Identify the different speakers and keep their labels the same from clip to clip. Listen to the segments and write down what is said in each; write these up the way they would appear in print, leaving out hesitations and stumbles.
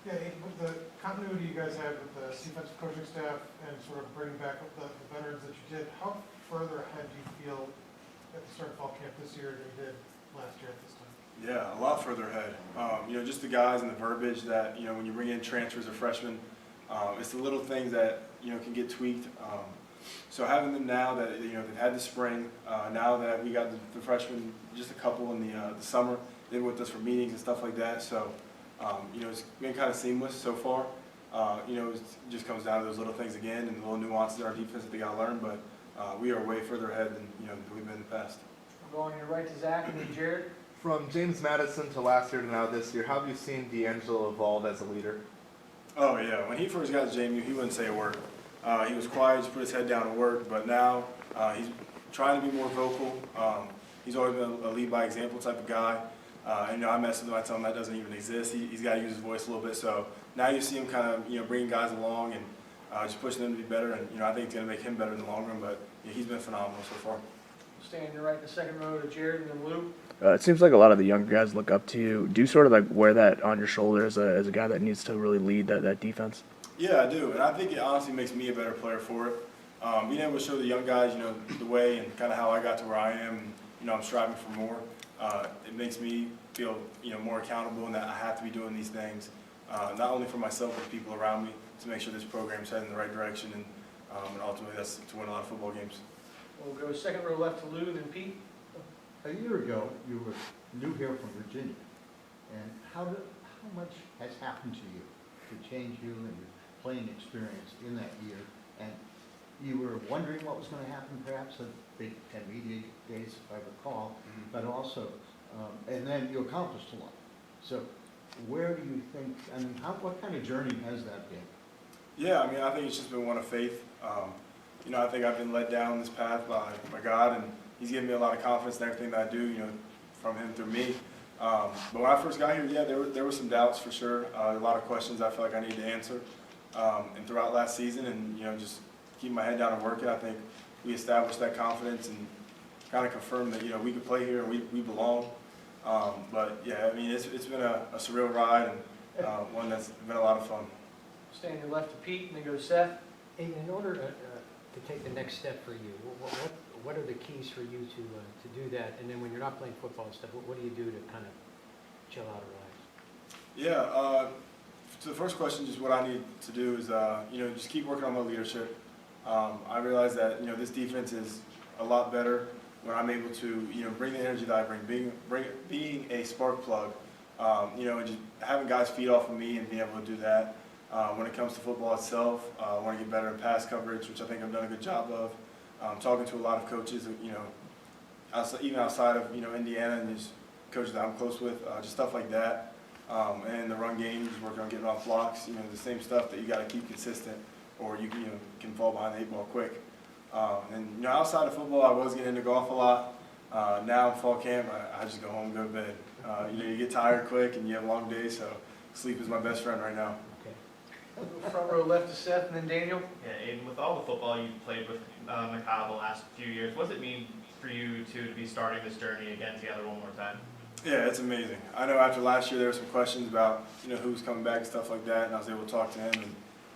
Speaker 1: Yeah, with the continuity you guys had with the defensive coaching staff and sort of bringing back the veterans that you did, how further ahead do you feel at the start of fall camp this year than you did last year at this time?
Speaker 2: Yeah, a lot further ahead. Just the guys and the verbiage that, when you bring in transfers or freshmen, it's the little things that, can get tweaked. So having them now that, they've had the spring, now that we got the freshmen, just a couple in the summer, they've been with us for meetings and stuff like that. So, it's been kind of seamless so far. It just comes down to those little things again and the little nuances in our defense that they got to learn. But we are way further ahead than, we've been in the past.
Speaker 3: We'll go on your right to Zach and then Jared.
Speaker 4: From James Madison to last year to now this year, how have you seen D'Angelo evolve as a leader?
Speaker 2: Oh, yeah. When he first got to JMU, he wouldn't say a word. He was quiet, just put his head down and work. But now he's trying to be more vocal. He's always been a lead by example type of guy. I mess with him. I tell him that doesn't even exist. He's got to use his voice a little bit. So now you see him kind of, bringing guys along and just pushing them to be better. And, I think it's going to make him better in the long run. But he's been phenomenal so far.
Speaker 3: Stay on your right in the second row to Jared and then Lou.
Speaker 5: It seems like a lot of the younger guys look up to you. Do you sort of like wear that on your shoulder as a guy that needs to really lead that defense?
Speaker 2: Yeah, I do. And I think it honestly makes me a better player for it. Being able to show the young guys, the way and kind of how I got to where I am, and, I'm striving for more. It makes me feel, more accountable and that I have to be doing these things, not only for myself but the people around me to make sure this program's heading in the right direction and ultimately that's to win a lot of football games.
Speaker 3: We'll go second row left to Lou, then Pete.
Speaker 6: A year ago, you were new here from Virginia, and how much has happened to you to change you and your playing experience in that year? And you were wondering what was going to happen perhaps at Big Ten Media Days, if I recall, but also, and then you accomplished a lot. So where do you think, what kind of journey has that been?
Speaker 2: Yeah, I think it's just been one of faith. I think I've been led down this path by God, and He's given me a lot of confidence in everything that I do, from Him through me. But when I first got here, yeah, there were some doubts for sure. A lot of questions I felt like I needed to answer. And throughout last season, and just keeping my head down and working, I think we established that confidence and kind of confirmed that we could play here and we belong. But yeah, it's been a surreal ride and one that's been a lot of fun.
Speaker 3: Stay on your left to Pete and then go to Seth.
Speaker 7: Aiden, in order to take the next step for you, what are the keys for you to do that? And then when you're not playing football and stuff, what do you do to kind of chill out or relax?
Speaker 2: Yeah, so the first question, just what I need to do is, just keep working on my leadership. I realize that, this defense is a lot better when I'm able to, bring the energy that I bring, being a spark plug, and just having guys feed off of me and being able to do that. When it comes to football itself, I want to get better in pass coverage, which I think I've done a good job of. Talking to a lot of coaches, even outside of, Indiana and just coaches that I'm close with, just stuff like that. And the run game, just working on getting off blocks, the same stuff that you got to keep consistent or you can fall behind the 8 ball quick. And, outside of football, I was getting into golf a lot. Now in fall camp, I just go home and go to bed. You get tired quick and you have long days, so sleep is my best friend right now.
Speaker 3: Front row left to Seth and then Daniel.
Speaker 8: Yeah, Aiden, with all the football you've played with Mikhail the last few years, what does it mean for you two to be starting this journey again together one more time?
Speaker 2: Yeah, it's amazing. I know after last year there were some questions about who's coming back and stuff like that, and I was able to talk to him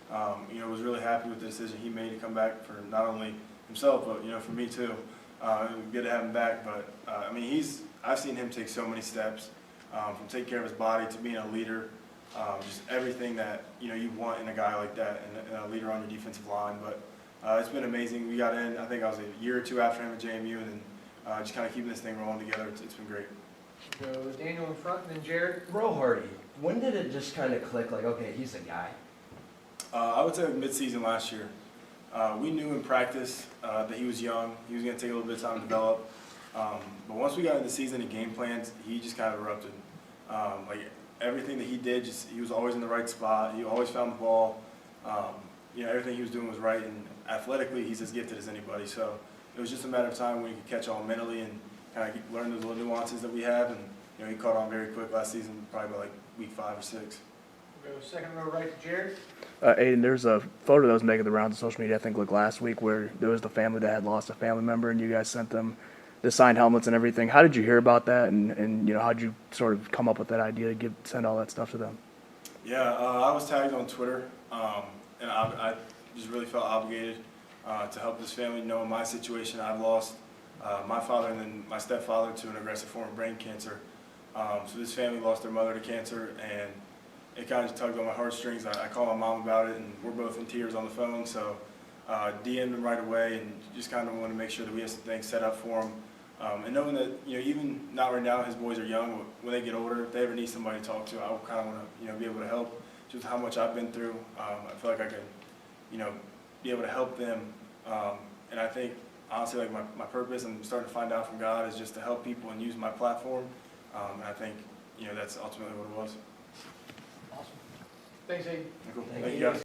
Speaker 2: and was really happy with the decision he made to come back for not only himself but for me too. Good to have him back, but I've seen him take so many steps from taking care of his body to being a leader. Just everything that you want in a guy like that and a leader on your defensive line. But it's been amazing. We got in, I think I was a year or two after him at JMU, and then just kind of keeping this thing rolling together. It's been great.
Speaker 3: Go Daniel in front and then Jared.
Speaker 9: Bro Hardy, when did it just kind of click like, okay, he's the guy?
Speaker 2: I would say mid-season last year. We knew in practice that he was young. He was going to take a little bit of time to develop. But once we got into the season and game plans, he just kind of erupted. Everything that he did, he was always in the right spot. He always found the ball. Everything he was doing was right, and athletically, he's as gifted as anybody. So it was just a matter of time when he could catch on mentally and kind of learn those little nuances that we have. And he caught on very quick last season, probably by week 5 or 6.
Speaker 3: We'll go second row right to Jared.
Speaker 5: Aiden, there's a photo that was making the rounds on social media, I think, last week, where there was the family that had lost a family member, and you guys sent them the signed helmets and everything. How did you hear about that, and how did you sort of come up with that idea to send all that stuff to them?
Speaker 2: Yeah, I was tagged on Twitter, and I just really felt obligated to help this family. Knowing my situation, I've lost my father and then my stepfather to an aggressive form of brain cancer. So this family lost their mother to cancer, and it kind of just tugged on my heartstrings. I called my mom about it, and we're both in tears on the phone. So DM'd him right away, and just kind of want to make sure that we have some things set up for him. And knowing that, even not right now, his boys are young. When they get older, if they ever need somebody to talk to, I kind of want to, be able to help. Just how much I've been through, I feel like I can, be able to help them. And I think, honestly, like my purpose, I'm starting to find out from God, is just to help people and use my platform. And I think, that's ultimately what it was.
Speaker 3: Awesome. Thanks, Aiden.
Speaker 2: Cool.
Speaker 9: Thank
Speaker 2: Thank you
Speaker 9: you.
Speaker 2: guys.